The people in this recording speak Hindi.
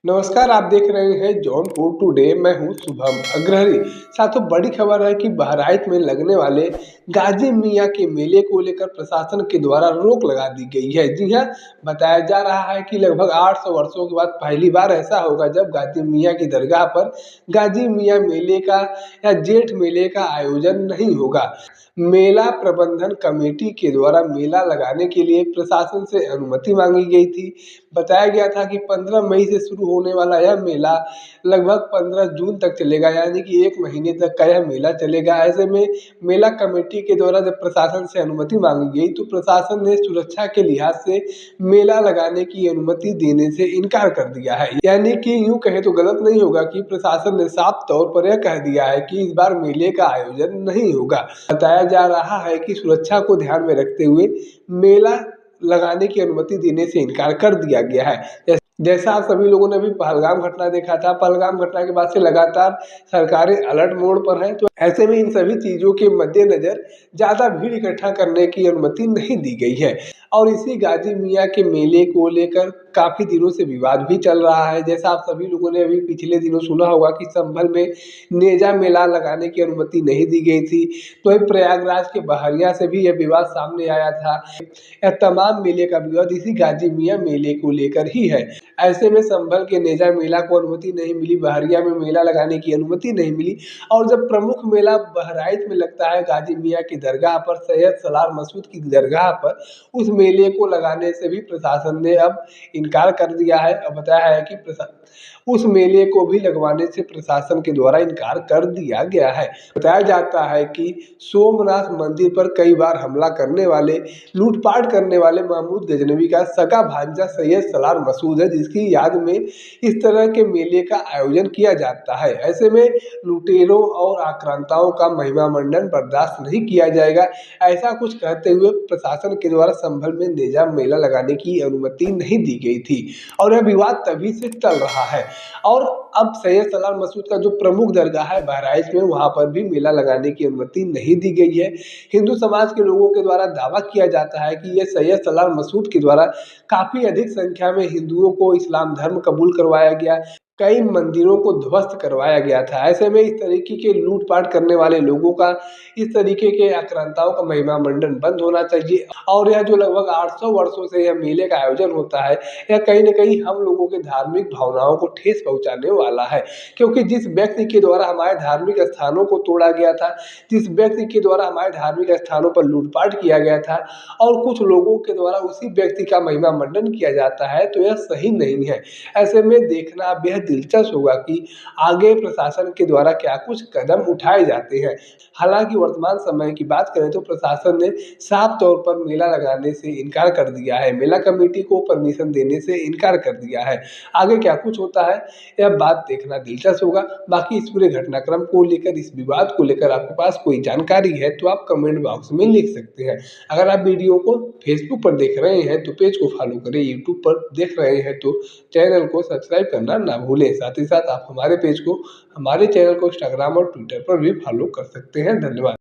नमस्कार, आप देख रहे हैं जौनपुर टुडे। मैं हूं शुभम अग्रहरी। साथों, बड़ी खबर है कि बहराइच में लगने वाले गाजी मियां के मेले को लेकर प्रशासन के द्वारा रोक लगा दी गई है। जी हां, बताया जा रहा है कि लगभग 800 वर्षों के बाद पहली बार ऐसा होगा जब गाजी मियां की दरगाह पर गाजी मियां मेले का या जेठ मेले का आयोजन नहीं होगा। मेला प्रबंधन कमेटी के द्वारा मेला लगाने के लिए प्रशासन से अनुमति मांगी गई थी। बताया गया था कि 15 मई से शुरू होने वाला यह मेला लगभग 15 जून तक चलेगा, यानी कि 1 महीने तक का यह मेला चलेगा। ऐसे में मेला कमेटी के द्वारा जब प्रशासन से अनुमति मांगी गई तो प्रशासन ने सुरक्षा के लिहाज से मेला लगाने की अनुमति देने से इनकार कर दिया है। यानी कि यूं कहे तो गलत नहीं होगा कि प्रशासन ने साफ तौर पर यह कह दिया है कि इस बार मेले का आयोजन नहीं होगा। बताया जा रहा है कि सुरक्षा को ध्यान में रखते हुए मेला लगाने की अनुमति देने से इनकार कर दिया गया है। जैसा आप सभी लोगों ने अभी पहलगाम घटना देखा था, पहलगाम घटना के बाद से लगातार सरकारें अलर्ट मोड पर हैं। तो ऐसे में इन सभी चीज़ों के मद्देनज़र ज़्यादा भीड़ इकट्ठा करने की अनुमति नहीं दी गई है। और इसी गाजी मियां के मेले को लेकर काफ़ी दिनों से विवाद भी चल रहा है। जैसा आप सभी लोगों ने अभी पिछले दिनों सुना होगा कि संभल में नेजा मेला लगाने की अनुमति नहीं दी गई थी। तो वहीं प्रयागराज के बहरिया से भी यह विवाद सामने आया था। यह तमाम मेले का विवाद इसी गाजी मियां मेले को लेकर ही है। ऐसे में संभल के नेजा मेला को अनुमति नहीं मिली, बहरिया में मेला लगाने की अनुमति नहीं मिली, और जब प्रमुख मेला बहराइच में लगता है गाजी मियां की दरगाह पर, सैयद सलार मसूद की दरगाह पर, उस मेले को लगाने से भी प्रशासन ने अब इनकार कर दिया है। अब बताया है कि उस मेले को भी लगवाने से प्रशासन के द्वारा इनकार कर दिया गया है। बताया जाता है कि सोमनाथ मंदिर पर कई बार हमला करने वाले, लूटपाट करने वाले महमूद गजनवी का सगा भांजा सैयद सलार मसूद है, जिसकी याद में इस तरह के मेले का आयोजन किया जाता है। ऐसे में लुटेरों और आक्रांताओं का महिमा मंडन बर्दाश्त नहीं किया जाएगा, ऐसा कुछ कहते हुए प्रशासन के द्वारा संभल में नेजा मेला लगाने की अनुमति नहीं दी गई थी। और यह विवाद तभी से चल रहा है। और अब सैयद सलार मसूद का जो प्रमुख दरगाह है बहराइच में, वहां पर भी मेला लगाने की अनुमति नहीं दी गई है। हिंदू समाज के लोगों के द्वारा दावा किया जाता है कि यह सैयद सलार मसूद के द्वारा काफी अधिक संख्या में हिंदुओं को इस्लाम धर्म कबूल करवाया गया, कई मंदिरों को ध्वस्त करवाया गया था। ऐसे में इस तरीके के लूटपाट करने वाले लोगों का, इस तरीके के आक्रांताओं का महिमा मंडन बंद होना चाहिए। और यह जो लगभग 800 वर्षों से यह मेले का आयोजन होता है, यह कहीं न कहीं हम लोगों के धार्मिक भावनाओं को ठेस पहुँचाने वाला है। क्योंकि जिस व्यक्ति के द्वारा हमारे धार्मिक स्थानों को तोड़ा गया था, जिस व्यक्ति के द्वारा हमारे धार्मिक स्थानों पर लूटपाट किया गया था, और कुछ लोगों के द्वारा उसी व्यक्ति का महिमा मंडन किया जाता है, तो यह सही नहीं है। ऐसे में देखना बेहद दिलचस्प होगा कि आगे प्रशासन के द्वारा क्या कुछ कदम उठाए जाते हैं। हालांकि वर्तमान समय की बात करें तो प्रशासन ने साफ तौर पर मेला लगाने से इनकार कर दिया है, मेला कमेटी को परमिशन देने से इनकार कर दिया है। आगे क्या कुछ होता है, यह बात देखना दिलचस्प होगा। बाकी इस पूरे घटनाक्रम को लेकर, इस विवाद को लेकर आपके पास कोई जानकारी है तो आप कमेंट बॉक्स में लिख सकते हैं। अगर आप वीडियो को फेसबुक पर देख रहे हैं तो पेज को फॉलो करें, यूट्यूब पर देख रहे हैं तो चैनल को सब्सक्राइब करना ना भूलें। साथ ही साथ आप हमारे पेज को, हमारे चैनल को इंस्टाग्राम और ट्विटर पर भी फॉलो कर सकते हैं। धन्यवाद।